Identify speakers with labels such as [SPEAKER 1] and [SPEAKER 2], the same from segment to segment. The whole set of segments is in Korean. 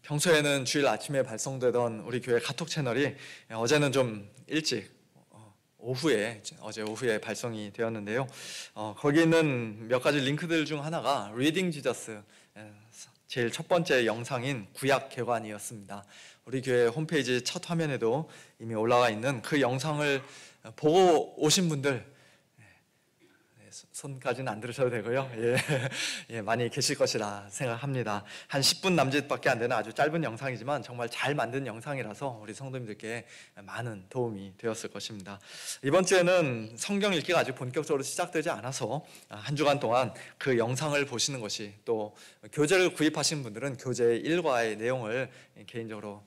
[SPEAKER 1] 평소에는 주일 아침에 발송되던 우리 교회 카톡 채널이 어제는 좀 일찍 어제 오후에 발송이 되었는데요. 거기 있는 몇 가지 링크들 중 하나가 리딩 지저스 제일 첫 번째 영상인 구약 개관이었습니다. 우리 교회 홈페이지 첫 화면에도 이미 올라와 있는 그 영상을 보고 오신 분들 손까지는 안 들으셔도 되고요. 많이 계실 것이라 생각합니다. 한 10분 남짓밖에 안 되는 아주 짧은 영상이지만 정말 잘 만든 영상이라서 우리 성도님들께 많은 도움이 되었을 것입니다. 이번 주에는 성경 읽기가 아직 본격적으로 시작되지 않아서 한 주간 동안 그 영상을 보시는 것이, 또 교재를 구입하신 분들은 교재 1과의 내용을 개인적으로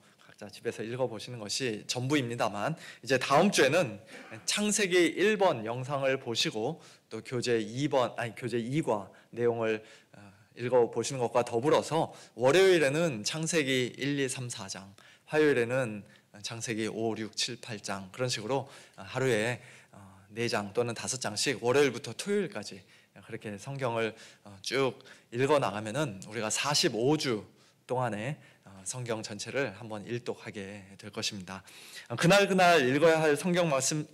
[SPEAKER 1] 집에서 읽어보시는 것이 전부입니다만, 이제 다음 주에는 창세기 1번 영상을 보시고 또 교재 2과 내용을 읽어보시는 것과 더불어서 월요일에는 창세기 1, 2, 3, 4장, 화요일에는 창세기 5, 6, 7, 8장, 그런 식으로 하루에 4장 또는 5장씩 월요일부터 토요일까지 그렇게 성경을 쭉 읽어나가면은 우리가 45주 동안에 성경 전체를 한번 일독하게 될 것입니다. 그날 읽어야 할 성경 말씀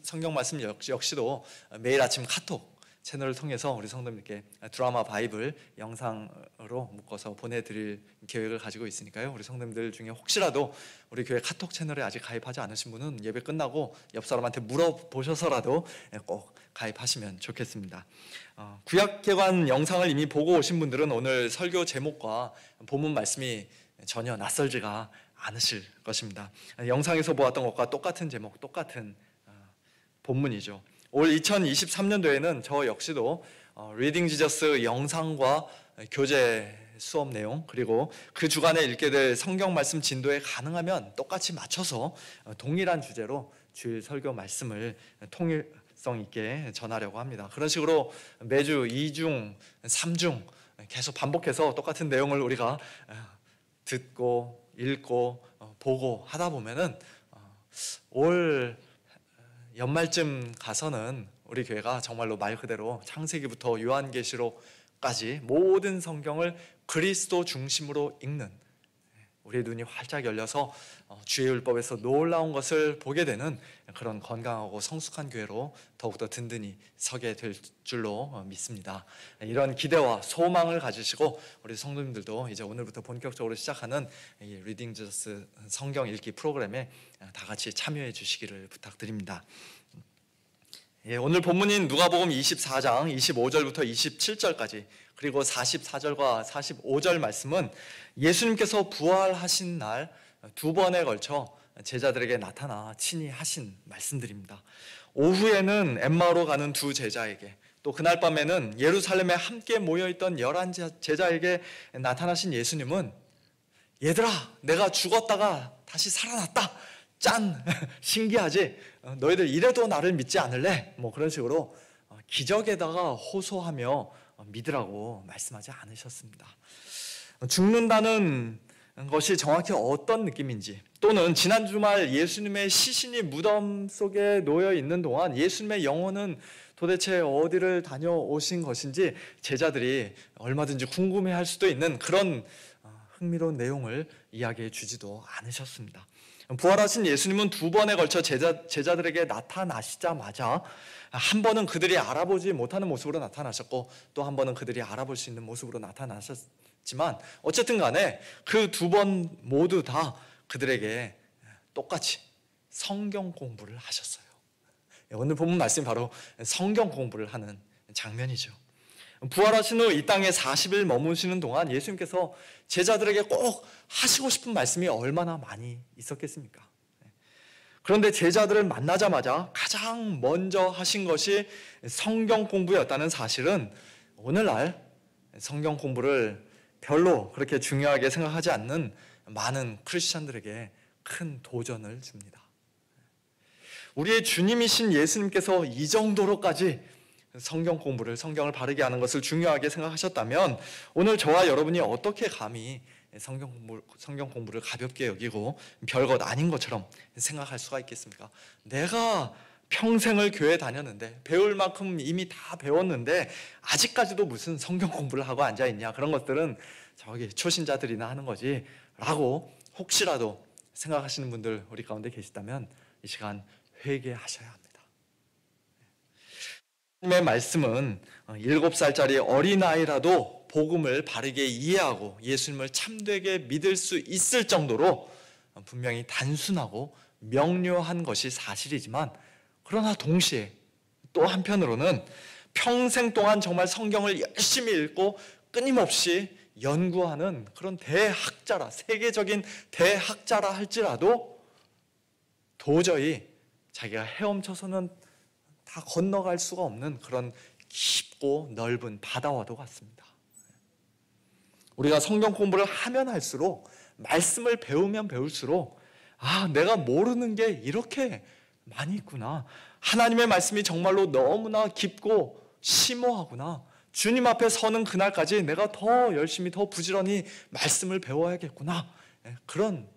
[SPEAKER 1] 역시도 매일 아침 카톡 채널을 통해서 우리 성도님께 드라마 바이블 영상으로 묶어서 보내드릴 계획을 가지고 있으니까요. 우리 성도님들 중에 혹시라도 우리 교회 카톡 채널에 아직 가입하지 않으신 분은 예배 끝나고 옆 사람한테 물어보셔서라도 꼭 가입하시면 좋겠습니다. 구약개관 영상을 이미 보고 오신 분들은 오늘 설교 제목과 본문 말씀이 전혀 낯설지가 않으실 것입니다. 영상에서 보았던 것과 똑같은 제목, 똑같은 본문이죠. 올 2023년도에는 저 역시도 리딩 지저스 영상과 교재 수업 내용, 그리고 그 주간에 읽게 될 성경 말씀 진도에 가능하면 똑같이 맞춰서 동일한 주제로 주일 설교 말씀을 통일성 있게 전하려고 합니다. 그런 식으로 매주 2중, 3중 계속 반복해서 똑같은 내용을 우리가 듣고 읽고 보고 하다 보면은 올 연말쯤 가서는 우리 교회가 정말로 말 그대로 창세기부터 요한계시록까지 모든 성경을 그리스도 중심으로 읽는, 우리의 눈이 활짝 열려서 주의 율법에서 놀라운 것을 보게 되는 그런 건강하고 성숙한 교회로 더욱더 든든히 서게 될 줄로 믿습니다. 이런 기대와 소망을 가지시고 우리 성도님들도 이제 오늘부터 본격적으로 시작하는 이 리딩 지저스 성경 읽기 프로그램에 다 같이 참여해 주시기를 부탁드립니다. 오늘 본문인 누가복음 24장 25절부터 27절까지, 그리고 44절과 45절 말씀은 예수님께서 부활하신 날 2번에 걸쳐 제자들에게 나타나 친히 하신 말씀들입니다. 오후에는 엠마오로 가는 두 제자에게, 또 그날 밤에는 예루살렘에 함께 모여있던 11 제자에게 나타나신 예수님은, 얘들아, 내가 죽었다가 다시 살아났다, 짠! 신기하지? 너희들 이래도 나를 믿지 않을래? 그런 식으로 기적에다가 호소하며 믿으라고 말씀하지 않으셨습니다. 죽는다는 것이 정확히 어떤 느낌인지, 또는 지난 주말 예수님의 시신이 무덤 속에 놓여 있는 동안 예수님의 영혼은 도대체 어디를 다녀오신 것인지 제자들이 얼마든지 궁금해할 수도 있는 그런 흥미로운 내용을 이야기해 주지도 않으셨습니다. 부활하신 예수님은 2번에 걸쳐 제자들에게 나타나시자마자 한 번은 그들이 알아보지 못하는 모습으로 나타나셨고, 또 한 번은 그들이 알아볼 수 있는 모습으로 나타나셨지만, 어쨌든 간에 그 2번 모두 다 그들에게 똑같이 성경 공부를 하셨어요. 오늘 본문 말씀이 바로 성경 공부를 하는 장면이죠. 부활하신 후 이 땅에 40일 머무시는 동안 예수님께서 제자들에게 꼭 하시고 싶은 말씀이 얼마나 많이 있었겠습니까? 그런데 제자들을 만나자마자 가장 먼저 하신 것이 성경 공부였다는 사실은 오늘날 성경 공부를 별로 그렇게 중요하게 생각하지 않는 많은 크리스찬들에게 큰 도전을 줍니다. 우리의 주님이신 예수님께서 이 정도로까지 성경을 바르게 하는 것을 중요하게 생각하셨다면, 오늘 저와 여러분이 어떻게 감히 성경 공부를 가볍게 여기고 별것 아닌 것처럼 생각할 수가 있겠습니까? 내가 평생을 교회 다녔는데 배울 만큼 이미 다 배웠는데 아직까지도 무슨 성경 공부를 하고 앉아있냐, 그런 것들은 저기 초신자들이나 하는 거지 라고 혹시라도 생각하시는 분들 우리 가운데 계시다면 이 시간 회개하셔야 합니다. 하나님의 말씀은 7살짜리 어린아이라도 복음을 바르게 이해하고 예수님을 참되게 믿을 수 있을 정도로 분명히 단순하고 명료한 것이 사실이지만, 그러나 동시에 또 한편으로는 평생 동안 정말 성경을 열심히 읽고 끊임없이 연구하는 그런 대학자라, 세계적인 대학자라 할지라도 도저히 자기가 헤엄쳐서는 다 건너갈 수가 없는 그런 깊고 넓은 바다와도 같습니다. 우리가 성경 공부를 하면 할수록, 말씀을 배우면 배울수록, 내가 모르는 게 이렇게 많이 있구나, 하나님의 말씀이 정말로 너무나 깊고 심오하구나, 주님 앞에 서는 그날까지 내가 더 열심히 더 부지런히 말씀을 배워야겠구나, 그런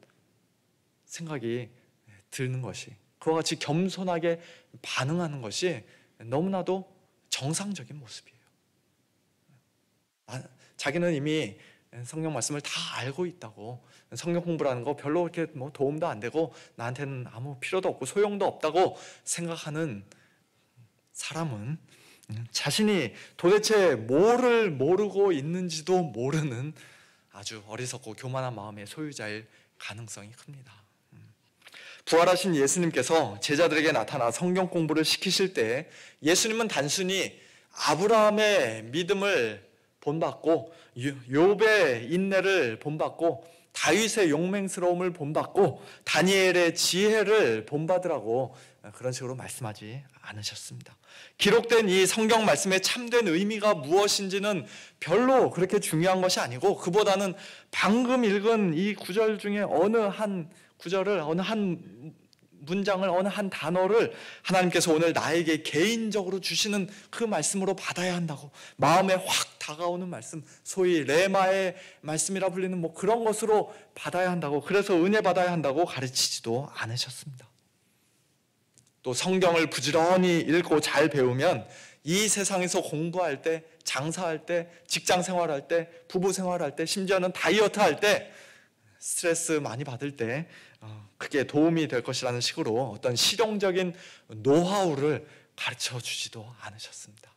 [SPEAKER 1] 생각이 드는 것이, 그와 같이 겸손하게 반응하는 것이 너무나도 정상적인 모습이에요. 자기는 이미 성경 말씀을 다 알고 있다고, 성경 공부라는 거 별로 그렇게 도움도 안 되고 나한테는 아무 필요도 없고 소용도 없다고 생각하는 사람은 자신이 도대체 뭐를 모르고 있는지도 모르는 아주 어리석고 교만한 마음의 소유자일 가능성이 큽니다. 부활하신 예수님께서 제자들에게 나타나 성경 공부를 시키실 때 예수님은 단순히 아브라함의 믿음을 본받고 욥의 인내를 본받고 다윗의 용맹스러움을 본받고 다니엘의 지혜를 본받으라고 그런 식으로 말씀하지 않으셨습니다. 기록된 이 성경 말씀의 참된 의미가 무엇인지는 별로 그렇게 중요한 것이 아니고, 그보다는 방금 읽은 이 구절 중에 어느 한 구절을, 어느 한 문장을, 어느 한 단어를 하나님께서 오늘 나에게 개인적으로 주시는 그 말씀으로 받아야 한다고, 마음에 확 다가오는 말씀, 소위 레마의 말씀이라 불리는 그런 것으로 받아야 한다고, 그래서 은혜 받아야 한다고 가르치지도 않으셨습니다. 또 성경을 부지런히 읽고 잘 배우면 이 세상에서 공부할 때, 장사할 때, 직장 생활할 때, 부부 생활할 때, 심지어는 다이어트 할 때, 스트레스 많이 받을 때 그게 도움이 될 것이라는 식으로 어떤 실용적인 노하우를 가르쳐 주지도 않으셨습니다.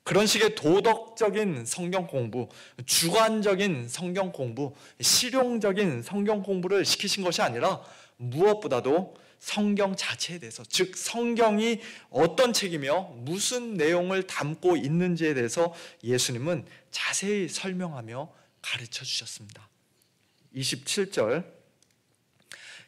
[SPEAKER 1] 그런 식의 도덕적인 성경 공부, 주관적인 성경 공부, 실용적인 성경 공부를 시키신 것이 아니라 무엇보다도 성경 자체에 대해서, 즉 성경이 어떤 책이며 무슨 내용을 담고 있는지에 대해서 예수님은 자세히 설명하며 가르쳐 주셨습니다. 27절,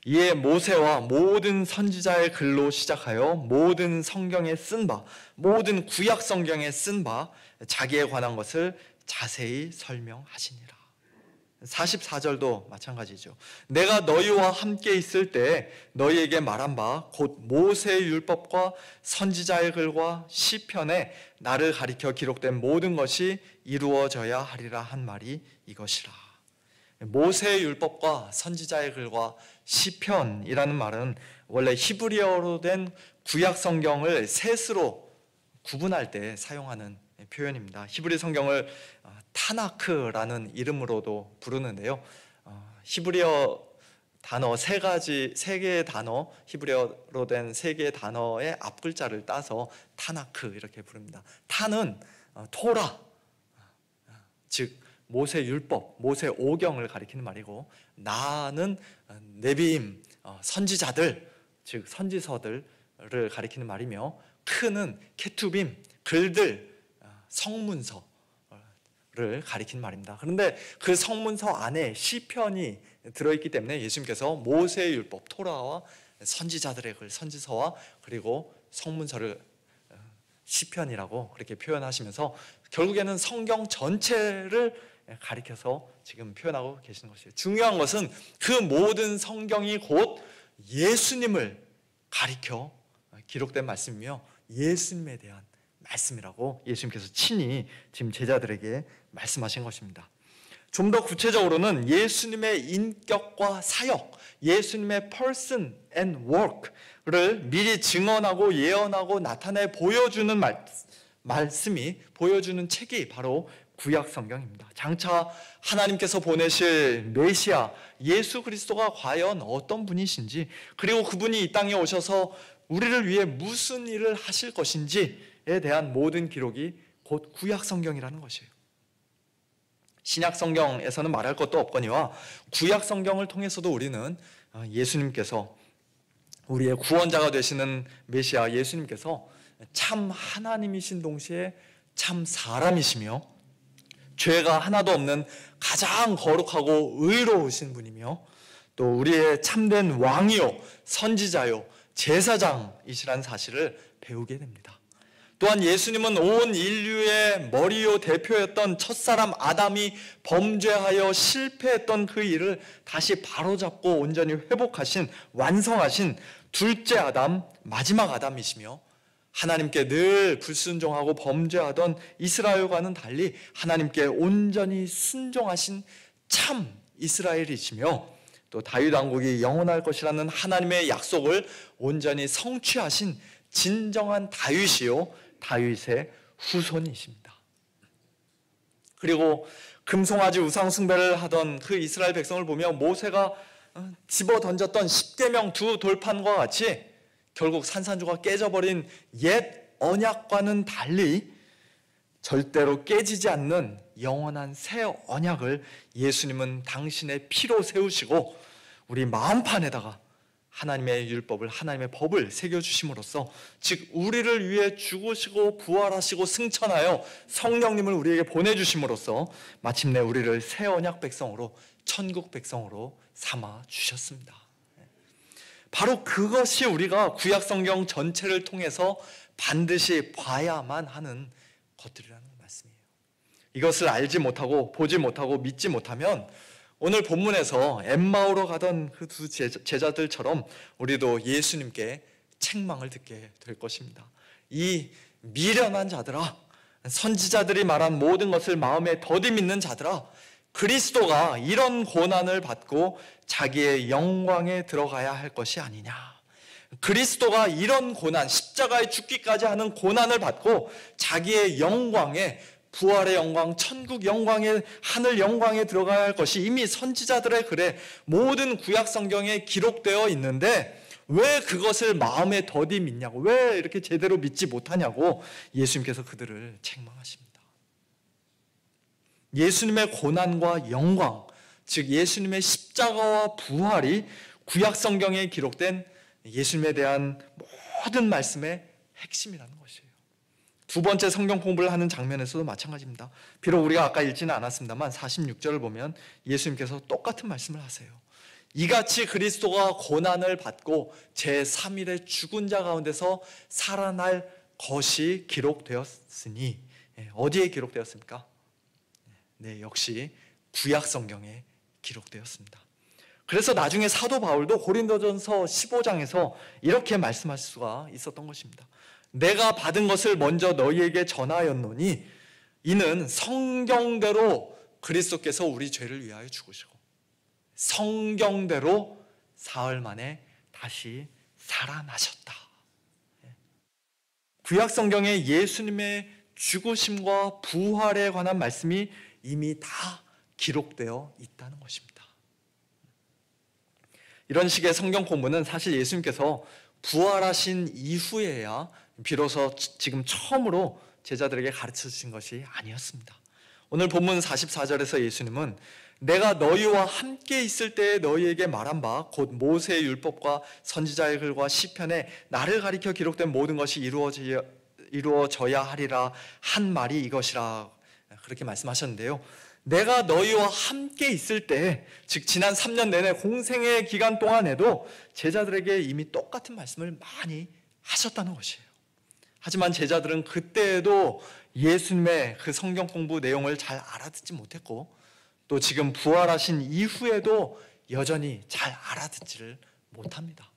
[SPEAKER 1] 이에 모세와 모든 선지자의 글로 시작하여 모든 성경에 쓴 바, 모든 구약 성경에 쓴 바 자기에 관한 것을 자세히 설명하시니라. 44절도 마찬가지죠. 내가 너희와 함께 있을 때 너희에게 말한 바 곧 모세의 율법과 선지자의 글과 시편에 나를 가리켜 기록된 모든 것이 이루어져야 하리라 한 말이 이것이라. 모세의 율법과 선지자의 글과 시편이라는 말은 원래 히브리어로 된 구약 성경을 셋으로 구분할 때 사용하는 표현입니다. 히브리 성경을 타나크라는 이름으로도 부르는데요. 히브리어 단어 세 개의 단어, 히브리어로 된 세 개의 단어의 앞 글자를 따서 타나크 이렇게 부릅니다. 타는 토라, 즉 모세 율법, 모세 오경을 가리키는 말이고, 나는 네비임, 선지자들, 즉 선지서들을 가리키는 말이며, 크는 케투빔, 글들, 성문서를 가리키는 말입니다. 그런데 그 성문서 안에 시편이 들어있기 때문에 예수님께서 모세의 율법, 토라와 선지자들의 글, 선지서와 그리고 성문서를 시편이라고 그렇게 표현하시면서 결국에는 성경 전체를 가리켜서 지금 표현하고 계시는 것이에요. 중요한 것은 그 모든 성경이 곧 예수님을 가리켜 기록된 말씀이며 예수님에 대한 말씀이라고 예수님께서 친히 지금 제자들에게 말씀하신 것입니다. 좀 더 구체적으로는 예수님의 인격과 사역, 예수님의 person and work를 미리 증언하고 예언하고 나타내 보여주는 말씀이 보여주는 책이 바로 구약 성경입니다. 장차 하나님께서 보내실 메시아 예수 그리스도가 과연 어떤 분이신지, 그리고 그분이 이 땅에 오셔서 우리를 위해 무슨 일을 하실 것인지에 대한 모든 기록이 곧 구약 성경이라는 것이에요. 신약 성경에서는 말할 것도 없거니와 구약 성경을 통해서도 우리는 예수님께서, 우리의 구원자가 되시는 메시아 예수님께서 참 하나님이신 동시에 참 사람이시며 죄가 하나도 없는 가장 거룩하고 의로우신 분이며 또 우리의 참된 왕이요 선지자요 제사장이시라는 사실을 배우게 됩니다. 또한 예수님은 온 인류의 머리요 대표였던 첫사람 아담이 범죄하여 실패했던 그 일을 다시 바로잡고 온전히 회복하신, 완성하신 둘째 아담, 마지막 아담이시며 하나님께 늘 불순종하고 범죄하던 이스라엘과는 달리 하나님께 온전히 순종하신 참 이스라엘이시며 또 다윗 왕국이 영원할 것이라는 하나님의 약속을 온전히 성취하신 진정한 다윗이요 다윗의 후손이십니다. 그리고 금송아지 우상 숭배를 하던 그 이스라엘 백성을 보며 모세가 집어 던졌던 십계명 두 돌판과 같이 결국 산산조각 깨져버린 옛 언약과는 달리 절대로 깨지지 않는 영원한 새 언약을 예수님은 당신의 피로 세우시고 우리 마음판에다가 하나님의 율법을, 하나님의 법을 새겨주심으로써, 즉 우리를 위해 죽으시고 부활하시고 승천하여 성령님을 우리에게 보내주심으로써 마침내 우리를 새 언약 백성으로, 천국 백성으로 삼아 주셨습니다. 바로 그것이 우리가 구약 성경 전체를 통해서 반드시 봐야만 하는 것들이라는 말씀이에요. 이것을 알지 못하고 보지 못하고 믿지 못하면 오늘 본문에서 엠마오로 가던 그 두 제자들처럼 우리도 예수님께 책망을 듣게 될 것입니다. 이 미련한 자들아, 선지자들이 말한 모든 것을 마음에 더디 믿는 자들아, 그리스도가 이런 고난을 받고 자기의 영광에 들어가야 할 것이 아니냐. 그리스도가 이런 고난, 십자가에 죽기까지 하는 고난을 받고 자기의 영광에, 부활의 영광, 천국 영광에, 하늘 영광에 들어가야 할 것이 이미 선지자들의 글에 모든 구약 성경에 기록되어 있는데 왜 그것을 마음에 더디 믿냐고, 왜 이렇게 제대로 믿지 못하냐고 예수님께서 그들을 책망하십니다. 예수님의 고난과 영광, 즉 예수님의 십자가와 부활이 구약 성경에 기록된 예수님에 대한 모든 말씀의 핵심이라는 것이에요. 두 번째 성경 공부를 하는 장면에서도 마찬가지입니다. 비록 우리가 아까 읽지는 않았습니다만 46절을 보면 예수님께서 똑같은 말씀을 하세요. 이같이 그리스도가 고난을 받고 제3일에 죽은 자 가운데서 살아날 것이 기록되었으니, 어디에 기록되었습니까? 네, 역시 구약 성경에 기록되었습니다. 그래서 나중에 사도 바울도 고린도전서 15장에서 이렇게 말씀할 수가 있었던 것입니다. 내가 받은 것을 먼저 너희에게 전하였노니 이는 성경대로 그리스도께서 우리 죄를 위하여 죽으시고 성경대로 사흘 만에 다시 살아나셨다. 구약 성경에 예수님의 죽으심과 부활에 관한 말씀이 이미 다 기록되어 있다는 것입니다. 이런 식의 성경 공부는 사실 예수님께서 부활하신 이후에야 비로소 지금 처음으로 제자들에게 가르쳐 주신 것이 아니었습니다. 오늘 본문 44절에서 예수님은 내가 너희와 함께 있을 때에 너희에게 말한 바 곧 모세의 율법과 선지자의 글과 시편에 나를 가리켜 기록된 모든 것이 이루어져야 하리라 한 말이 이것이라, 그렇게 말씀하셨는데요. 내가 너희와 함께 있을 때, 즉 지난 3년 내내 공생의 기간 동안에도 제자들에게 이미 똑같은 말씀을 많이 하셨다는 것이에요. 하지만 제자들은 그때에도 예수님의 그 성경 공부 내용을 잘 알아듣지 못했고 또 지금 부활하신 이후에도 여전히 잘 알아듣지를 못합니다.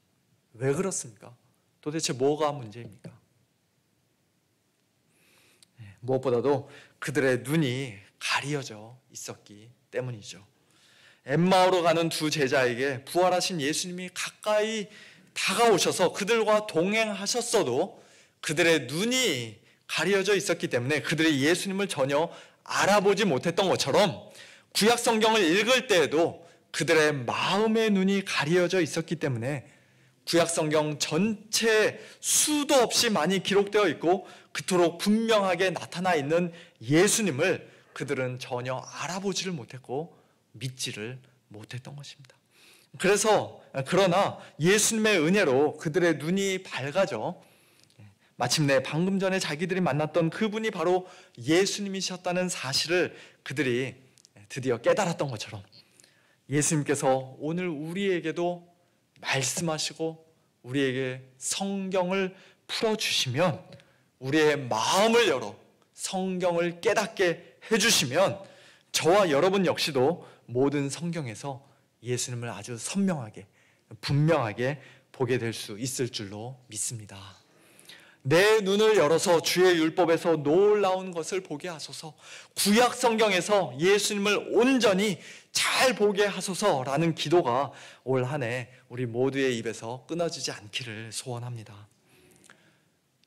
[SPEAKER 1] 왜 그렇습니까? 도대체 뭐가 문제입니까? 무엇보다도 그들의 눈이 가려져 있었기 때문이죠. 엠마오로 가는 두 제자에게 부활하신 예수님이 가까이 다가오셔서 그들과 동행하셨어도 그들의 눈이 가려져 있었기 때문에 그들이 예수님을 전혀 알아보지 못했던 것처럼 구약 성경을 읽을 때에도 그들의 마음의 눈이 가려져 있었기 때문에 구약 성경 전체 수도 없이 많이 기록되어 있고 그토록 분명하게 나타나 있는 예수님을 그들은 전혀 알아보지를 못했고 믿지를 못했던 것입니다. 그러나 예수님의 은혜로 그들의 눈이 밝아져 마침내 방금 전에 자기들이 만났던 그분이 바로 예수님이셨다는 사실을 그들이 드디어 깨달았던 것처럼 예수님께서 오늘 우리에게도 말씀하시고 우리에게 성경을 풀어주시면, 우리의 마음을 열어 성경을 깨닫게 해주시면 저와 여러분 역시도 모든 성경에서 예수님을 아주 선명하게 분명하게 보게 될 수 있을 줄로 믿습니다. 내 눈을 열어서 주의 율법에서 놀라운 것을 보게 하소서, 구약 성경에서 예수님을 온전히 잘 보게 하소서라는 기도가 올 한 해 우리 모두의 입에서 끊어지지 않기를 소원합니다.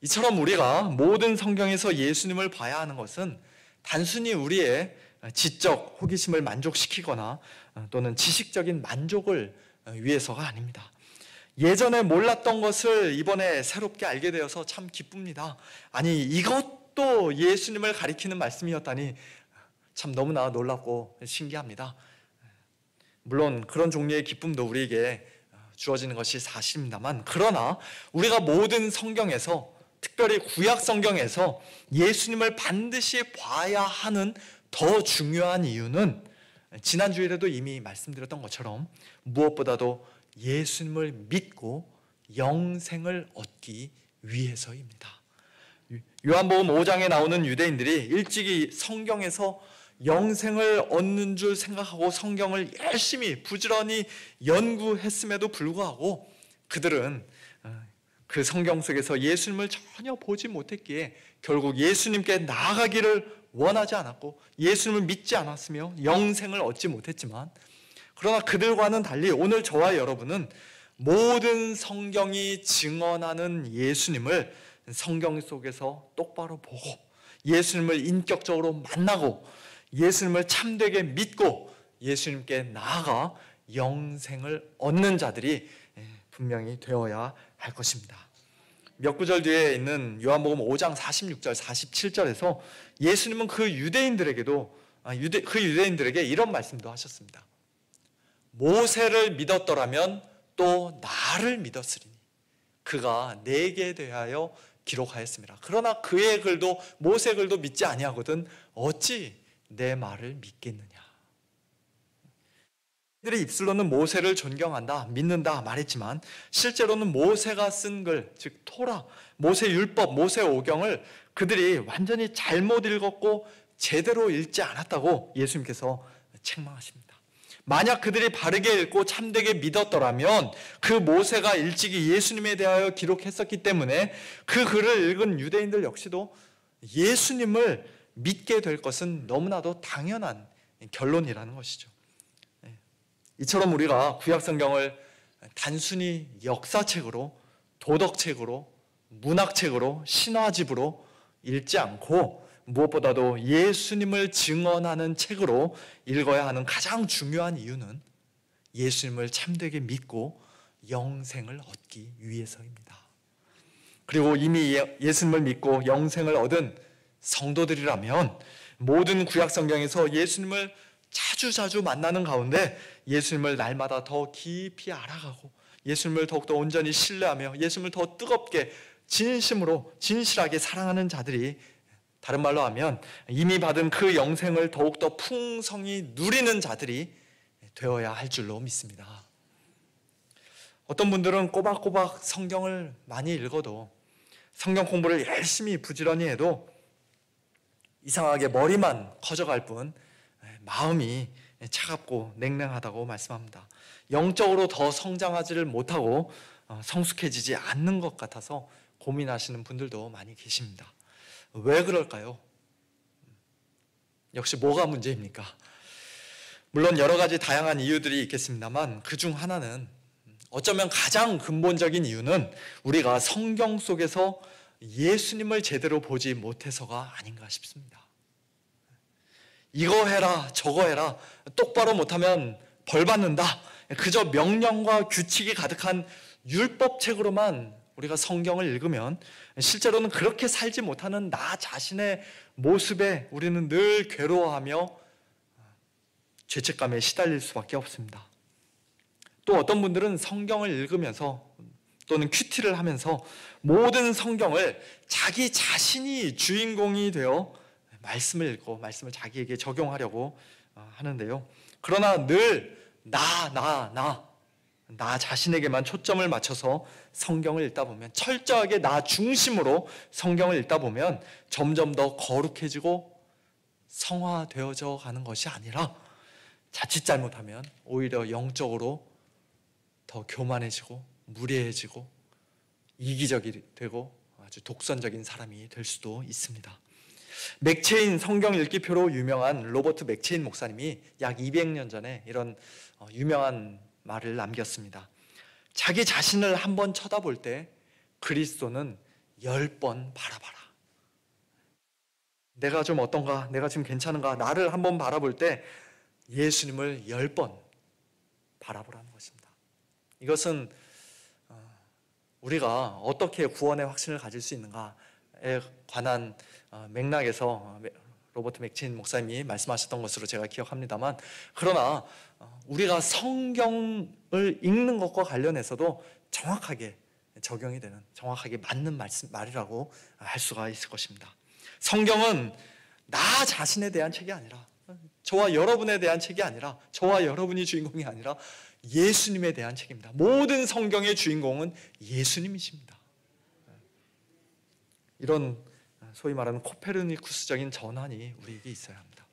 [SPEAKER 1] 이처럼 우리가 모든 성경에서 예수님을 봐야 하는 것은 단순히 우리의 지적 호기심을 만족시키거나 또는 지식적인 만족을 위해서가 아닙니다. 예전에 몰랐던 것을 이번에 새롭게 알게 되어서 참 기쁩니다. 아니, 이것도 예수님을 가리키는 말씀이었다니 참 너무나 놀랍고 신기합니다. 물론 그런 종류의 기쁨도 우리에게 주어지는 것이 사실입니다만, 그러나 우리가 모든 성경에서, 특별히 구약 성경에서 예수님을 반드시 봐야 하는 더 중요한 이유는 지난주일에도 이미 말씀드렸던 것처럼 무엇보다도 예수님을 믿고 영생을 얻기 위해서입니다. 요한복음 5장에 나오는 유대인들이 일찍이 성경에서 영생을 얻는 줄 생각하고 성경을 열심히 부지런히 연구했음에도 불구하고 그들은 그 성경 속에서 예수님을 전혀 보지 못했기에 결국 예수님께 나아가기를 원하지 않았고 예수님을 믿지 않았으며 영생을 얻지 못했지만, 그러나 그들과는 달리 오늘 저와 여러분은 모든 성경이 증언하는 예수님을 성경 속에서 똑바로 보고 예수님을 인격적으로 만나고 예수님을 참되게 믿고 예수님께 나아가 영생을 얻는 자들이 분명히 되어야 할 것입니다. 몇 구절 뒤에 있는 요한복음 5장 46절 47절에서 예수님은 그 유대인들에게 이런 말씀도 하셨습니다. 모세를 믿었더라면 또 나를 믿었으리니 그가 내게 대하여 기록하였습니다. 그러나 그의 글도 모세 글도 믿지 아니하거든 어찌 내 말을 믿겠느냐. 그들의 입술로는 모세를 존경한다, 믿는다 말했지만 실제로는 모세가 쓴 글, 즉 토라, 모세 율법, 모세 오경을 그들이 완전히 잘못 읽었고 제대로 읽지 않았다고 예수님께서 책망하십니다. 만약 그들이 바르게 읽고 참되게 믿었더라면 그 모세가 일찍이 예수님에 대하여 기록했었기 때문에 그 글을 읽은 유대인들 역시도 예수님을 믿게 될 것은 너무나도 당연한 결론이라는 것이죠. 이처럼 우리가 구약 성경을 단순히 역사책으로, 도덕책으로, 문학책으로, 신화집으로 읽지 않고 무엇보다도 예수님을 증언하는 책으로 읽어야 하는 가장 중요한 이유는 예수님을 참되게 믿고 영생을 얻기 위해서입니다. 그리고 이미 예수님을 믿고 영생을 얻은 성도들이라면 모든 구약 성경에서 예수님을 자주 만나는 가운데 예수님을 날마다 더 깊이 알아가고 예수님을 더욱더 온전히 신뢰하며 예수님을 더 뜨겁게 진심으로 진실하게 사랑하는 자들이, 다른 말로 하면 이미 받은 그 영생을 더욱더 풍성히 누리는 자들이 되어야 할 줄로 믿습니다. 어떤 분들은 꼬박꼬박 성경을 많이 읽어도, 성경 공부를 열심히 부지런히 해도 이상하게 머리만 커져갈 뿐 마음이 차갑고 냉랭하다고 말씀합니다. 영적으로 더 성장하지를 못하고 성숙해지지 않는 것 같아서 고민하시는 분들도 많이 계십니다. 왜 그럴까요? 역시 뭐가 문제입니까? 물론 여러 가지 다양한 이유들이 있겠습니다만 그중 하나는, 어쩌면 가장 근본적인 이유는 우리가 성경 속에서 예수님을 제대로 보지 못해서가 아닌가 싶습니다. 이거 해라 저거 해라, 똑바로 못하면 벌 받는다, 그저 명령과 규칙이 가득한 율법책으로만 우리가 성경을 읽으면 실제로는 그렇게 살지 못하는 나 자신의 모습에 우리는 늘 괴로워하며 죄책감에 시달릴 수밖에 없습니다. 또 어떤 분들은 성경을 읽으면서 또는 큐티를 하면서 모든 성경을 자기 자신이 주인공이 되어 말씀을 읽고 말씀을 자기에게 적용하려고 하는데요. 그러나 늘 나 자신에게만 초점을 맞춰서 성경을 읽다 보면, 철저하게 나 중심으로 성경을 읽다 보면 점점 더 거룩해지고 성화되어져 가는 것이 아니라 자칫 잘못하면 오히려 영적으로 더 교만해지고 무례해지고 이기적이 되고 아주 독선적인 사람이 될 수도 있습니다. 맥체인 성경 읽기표로 유명한 로버트 맥체인 목사님이 약 200년 전에 이런 유명한 말을 남겼습니다. 자기 자신을 한번 쳐다볼 때 그리스도는 10번 바라봐라. 내가 좀 어떤가? 내가 지금 괜찮은가? 나를 한번 바라볼 때 예수님을 10번 바라보라는 것입니다. 이것은 우리가 어떻게 구원의 확신을 가질 수 있는가에 관한 맥락에서 로버트 맥체인 목사님이 말씀하셨던 것으로 제가 기억합니다만, 그러나 우리가 성경을 읽는 것과 관련해서도 정확하게 적용이 되는, 정확하게 맞는 말이라고 할 수가 있을 것입니다. 성경은 나 자신에 대한 책이 아니라, 저와 여러분에 대한 책이 아니라, 저와 여러분이 주인공이 아니라 예수님에 대한 책입니다. 모든 성경의 주인공은 예수님이십니다. 이런 소위 말하는 코페르니쿠스적인 전환이 우리에게 있어야 합니다.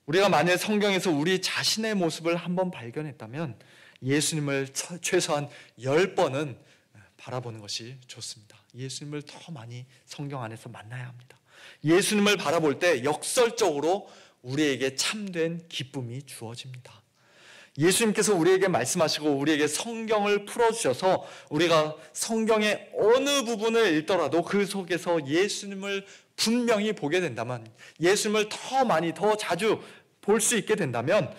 [SPEAKER 1] 우리가 만약 성경에서 우리 자신의 모습을 한번 발견했다면 예수님을 최소한 10번은 바라보는 것이 좋습니다. 예수님을 더 많이 성경 안에서 만나야 합니다. 예수님을 바라볼 때 역설적으로 우리에게 참된 기쁨이 주어집니다. 예수님께서 우리에게 말씀하시고 우리에게 성경을 풀어주셔서 우리가 성경의 어느 부분을 읽더라도 그 속에서 예수님을 분명히 보게 된다면, 예수님을 더 많이 더 자주 볼 수 있게 된다면,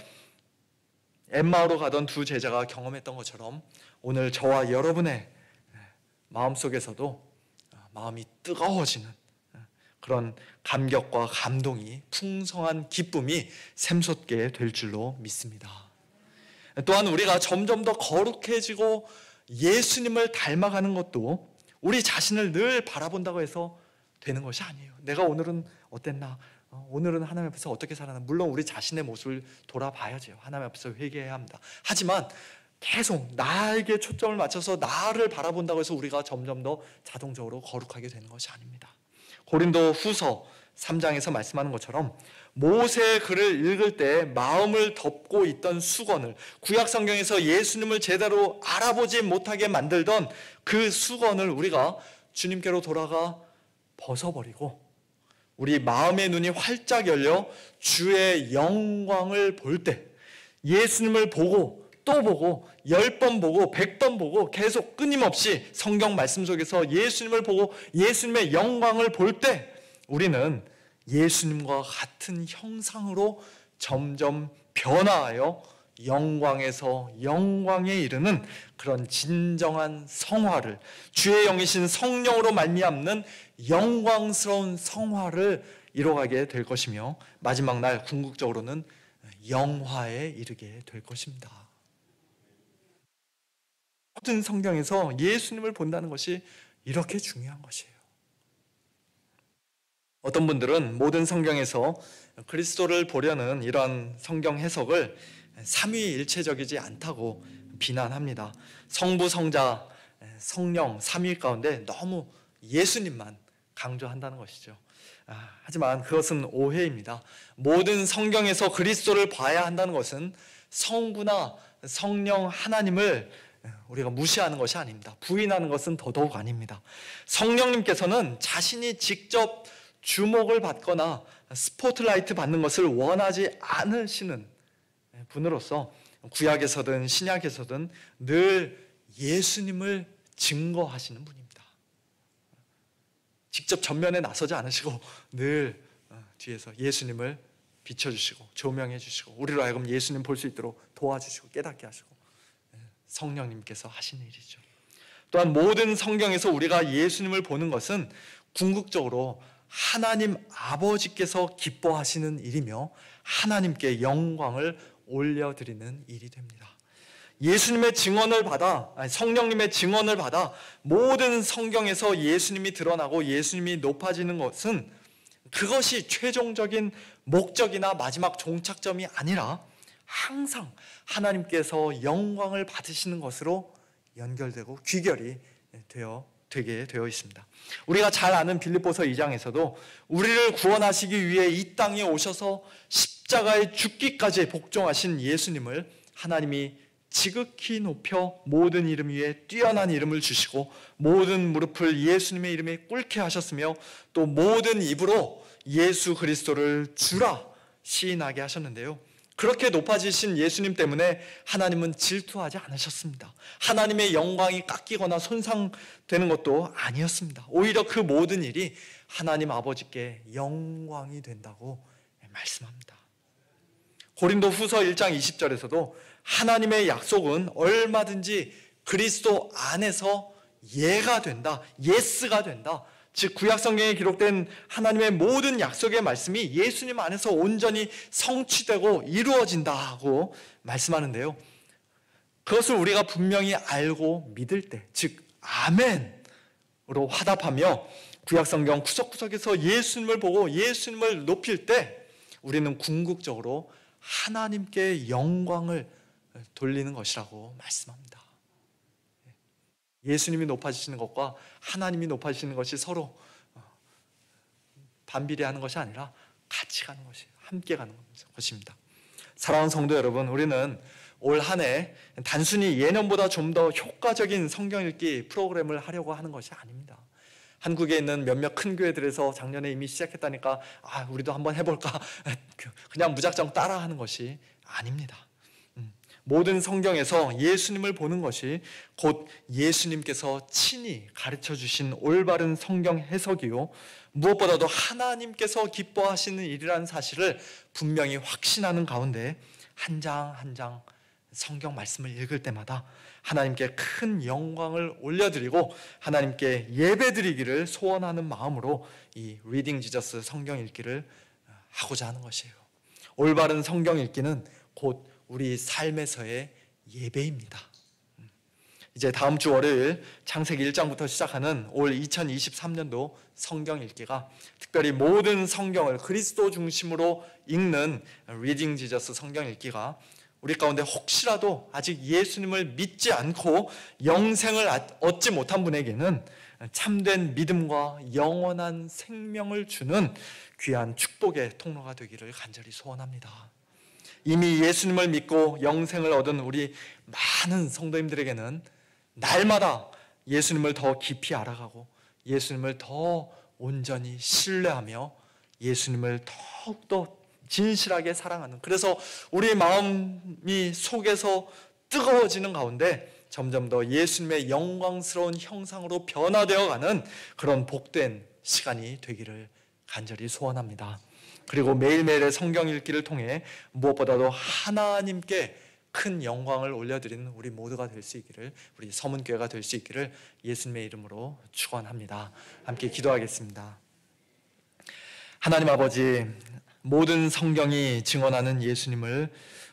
[SPEAKER 1] 엠마오로 가던 두 제자가 경험했던 것처럼 오늘 저와 여러분의 마음속에서도 마음이 뜨거워지는 그런 감격과 감동이, 풍성한 기쁨이 샘솟게 될 줄로 믿습니다. 또한 우리가 점점 더 거룩해지고 예수님을 닮아가는 것도 우리 자신을 늘 바라본다고 해서 되는 것이 아니에요. 내가 오늘은 어땠나? 오늘은 하나님 앞에서 어떻게 살았나? 물론 우리 자신의 모습을 돌아봐야죠. 하나님 앞에서 회개해야 합니다. 하지만 계속 나에게 초점을 맞춰서 나를 바라본다고 해서 우리가 점점 더 자동적으로 거룩하게 되는 것이 아닙니다. 고린도 후서 3장에서 말씀하는 것처럼 모세의 글을 읽을 때 마음을 덮고 있던 수건을, 구약 성경에서 예수님을 제대로 알아보지 못하게 만들던 그 수건을 우리가 주님께로 돌아가 벗어버리고 우리 마음의 눈이 활짝 열려 주의 영광을 볼 때, 예수님을 보고 또 보고 10번 보고 100번 보고 계속 끊임없이 성경 말씀 속에서 예수님을 보고 예수님의 영광을 볼 때 우리는 예수님과 같은 형상으로 점점 변화하여 영광에서 영광에 이르는 그런 진정한 성화를, 주의 영이신 성령으로 말미암는 영광스러운 성화를 이뤄가게 될 것이며, 마지막 날 궁극적으로는 영화에 이르게 될 것입니다. 모든 성경에서 예수님을 본다는 것이 이렇게 중요한 것이에요. 어떤 분들은 모든 성경에서 그리스도를 보려는 이런 성경 해석을 삼위일체적이지 않다고 비난합니다. 성부, 성자, 성령, 삼위 가운데 너무 예수님만 강조한다는 것이죠. 하지만 그것은 오해입니다. 모든 성경에서 그리스도를 봐야 한다는 것은 성부나 성령 하나님을 우리가 무시하는 것이 아닙니다. 부인하는 것은 더더욱 아닙니다. 성령님께서는 자신이 직접 주목을 받거나 스포트라이트 받는 것을 원하지 않으시는 분으로서 구약에서든 신약에서든 늘 예수님을 증거하시는 분입니다. 직접 전면에 나서지 않으시고 늘 뒤에서 예수님을 비춰주시고 조명해 주시고 우리로 하여금 예수님 볼 수 있도록 도와주시고 깨닫게 하시고 성령님께서 하시는 일이죠. 또한 모든 성경에서 우리가 예수님을 보는 것은 궁극적으로 하나님 아버지께서 기뻐하시는 일이며 하나님께 영광을 올려드리는 일이 됩니다. 예수님의 증언을 받아, 성령님의 증언을 받아 모든 성경에서 예수님이 드러나고 예수님이 높아지는 것은 그것이 최종적인 목적이나 마지막 종착점이 아니라 항상 하나님께서 영광을 받으시는 것으로 연결되고 귀결이 되게 되어 있습니다. 우리가 잘 아는 빌립보서 2장에서도 우리를 구원하시기 위해 이 땅에 오셔서 십자가에 죽기까지 복종하신 예수님을 하나님이 지극히 높여 모든 이름 위에 뛰어난 이름을 주시고 모든 무릎을 예수님의 이름에 꿇게 하셨으며 또 모든 입으로 예수 그리스도를 주라 시인하게 하셨는데요. 그렇게 높아지신 예수님 때문에 하나님은 질투하지 않으셨습니다. 하나님의 영광이 깎이거나 손상되는 것도 아니었습니다. 오히려 그 모든 일이 하나님 아버지께 영광이 된다고 말씀합니다. 고린도 후서 1장 20절에서도 하나님의 약속은 얼마든지 그리스도 안에서 예가 된다, 예스가 된다. 즉 구약 성경에 기록된 하나님의 모든 약속의 말씀이 예수님 안에서 온전히 성취되고 이루어진다고 말씀하는데요. 그것을 우리가 분명히 알고 믿을 때, 즉 아멘으로 화답하며 구약 성경 구석구석에서 예수님을 보고 예수님을 높일 때 우리는 궁극적으로 하나님께 영광을 돌리는 것이라고 말씀합니다. 예수님이 높아지시는 것과 하나님이 높아지시는 것이 서로 반비례하는 것이 아니라 같이 가는 것이, 함께 가는 것입니다. 사랑하는 성도 여러분, 우리는 올 한 해 단순히 예년보다 좀 더 효과적인 성경 읽기 프로그램을 하려고 하는 것이 아닙니다. 한국에 있는 몇몇 큰 교회들에서 작년에 이미 시작했다니까 우리도 한번 해볼까 그냥 무작정 따라하는 것이 아닙니다. 모든 성경에서 예수님을 보는 것이 곧 예수님께서 친히 가르쳐 주신 올바른 성경 해석이요 무엇보다도 하나님께서 기뻐하시는 일이라는 사실을 분명히 확신하는 가운데 한 장 한 장 성경 말씀을 읽을 때마다 하나님께 큰 영광을 올려드리고 하나님께 예배드리기를 소원하는 마음으로 이 리딩 지저스 성경 읽기를 하고자 하는 것이에요. 올바른 성경 읽기는 곧 우리 삶에서의 예배입니다. 이제 다음 주 월요일 창세기 1장부터 시작하는 올 2023년도 성경 읽기가 특별히 모든 성경을 그리스도 중심으로 읽는 리딩 지저스 성경 읽기가 우리 가운데 혹시라도 아직 예수님을 믿지 않고 영생을 얻지 못한 분에게는 참된 믿음과 영원한 생명을 주는 귀한 축복의 통로가 되기를 간절히 소원합니다. 이미 예수님을 믿고 영생을 얻은 우리 많은 성도님들에게는 날마다 예수님을 더 깊이 알아가고 예수님을 더 온전히 신뢰하며 예수님을 더욱더 진실하게 사랑하는, 그래서 우리 마음이 속에서 뜨거워지는 가운데 점점 더 예수님의 영광스러운 형상으로 변화되어가는 그런 복된 시간이 되기를 간절히 소원합니다. 그리고 매일매일의 성경 읽기를 통해 무엇보다도 하나님께 큰 영광을 올려드리는 우리 모두가 될 수 있기를, 우리 서문교회가 될 수 있기를 예수님의 이름으로 축원합니다. 함께 기도하겠습니다. 하나님 아버지, 모든 성경이 증언하는 예수님을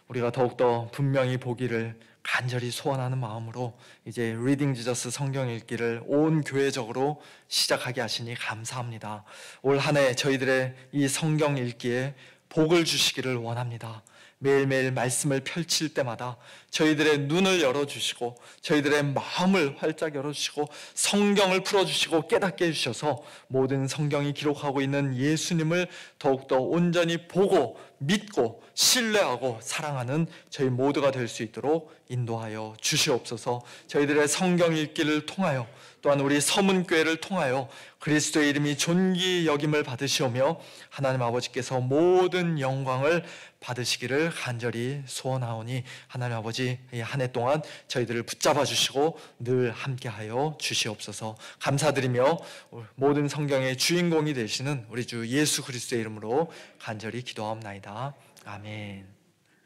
[SPEAKER 1] 우리가 더욱더 분명히 보기를 간절히 소원하는 마음으로 이제 리딩 지저스 성경 읽기를 온 교회적으로 시작하게 하시니 감사합니다. 올 한 해 저희들의 이 성경 읽기에 복을 주시기를 원합니다. 매일매일 말씀을 펼칠 때마다 저희들의 눈을 열어주시고 저희들의 마음을 활짝 열어주시고 성경을 풀어주시고 깨닫게 해주셔서 모든 성경이 기록하고 있는 예수님을 더욱더 온전히 보고 믿고 신뢰하고 사랑하는 저희 모두가 될 수 있도록 인도하여 주시옵소서. 저희들의 성경 읽기를 통하여 또한 우리 서문교회를 통하여 그리스도의 이름이 존귀 여김을 받으시오며 하나님 아버지께서 모든 영광을 받으시기를 간절히 소원하오니 하나님 아버지 이 한 해 동안 저희들을 붙잡아 주시고 늘 함께하여 주시옵소서. 감사드리며 모든 성경의 주인공이 되시는 우리 주 예수 그리스도의 이름으로 간절히 기도하옵나이다. 아멘.